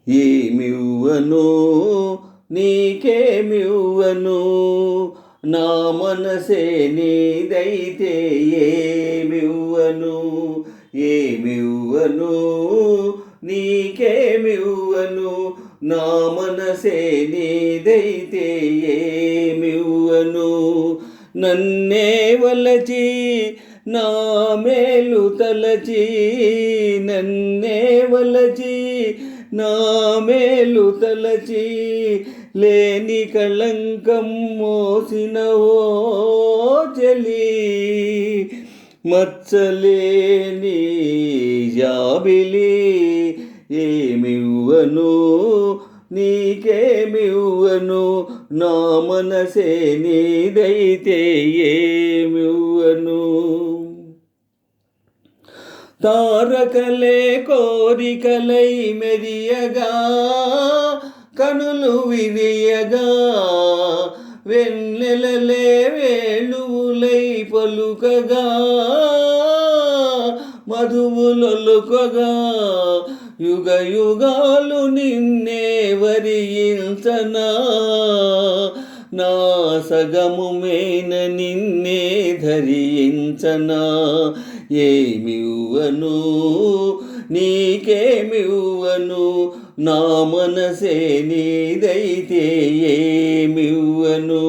ఏమివ్వను నీకేమివ్వను, నా మనసే నీదైతే ఏమివ్వను. ఏమివ్వను నీకేమివ్వను, నా మనసే నీదైతే ఏమివ్వను. నన్నే వలచి నా మేలు తలచి, నన్నే వలచి నా మేలు తలచి, లేని కళంకం మోసిన ఓ చెలి, మచ్చలేని జాబిలి. ఏమివ్వను నీకేమివ్వను, నా మనసే నీదైతే ఏమివ్వను. తారకలే కోరికలై మెరియగా, కనులు విరియగా, వెన్నెలలే వేణువులై పలుకగా, మధువులొలుకగా, యుగ యుగాలు నిన్నే వరించనా, నా సగము మేన నిన్నే ధరించనా. ఏమివ్వను నీకేమివ్వను, నా మనసే నీదైతే ఏమివ్వను.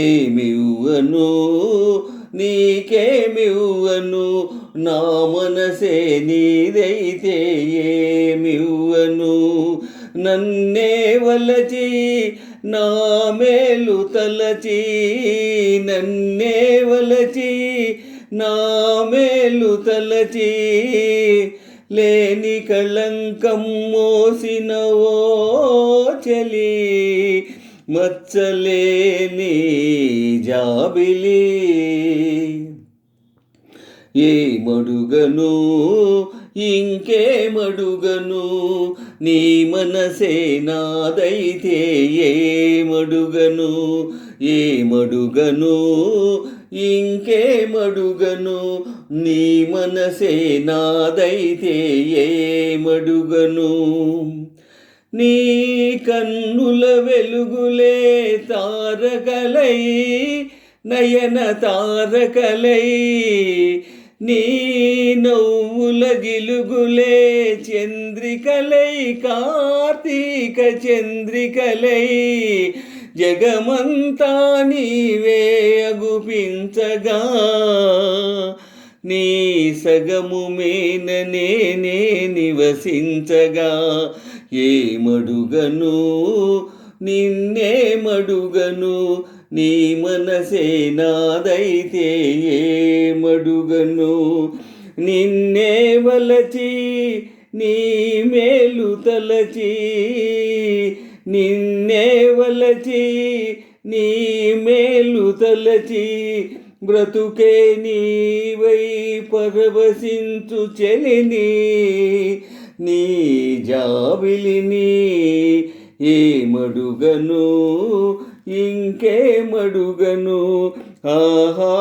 ఏమివ్వను నీకేమివ్వను, నా మనసే నీదైతే ఏమివ్వను. నన్నే వలచి నా మేలు తలచి, నన్నే వలచి నా మేలు తలచి, లేని కళంకం మోసిన ఓ చెలి, మచ్చలేని జాబిలి. ఏమడుగను ఇంకేమడుగను, నీ మనసే నాదైతే ఏమడుగను. ఏమడుగను ఇంకేమడుగను, నీ మనసే నాదైతే ఏమడుగను. నీ కన్నుల వెలుగులే తారకలై, నయన తారకలై, నీ నవ్వుల జిలుగులే చంద్రికలై, కార్తీక చంద్రికలై, జగమంతా నీవే అగుపించగా, నీ సగము మేన నేనే నివసించగా. ఏమడుగను నిన్నేమడుగను, నీ మనసే నాదైతే ఏమడుగను. నిన్నే వలచి నీ మేలు తలచి, నిన్నే వలచి నీ మేలు తలచి, బ్రతుకే నీవై పరవశించు చెలిని, నీ జాబిలిని. ఏమడుగను ఇంకేమడుగను, ఆహా.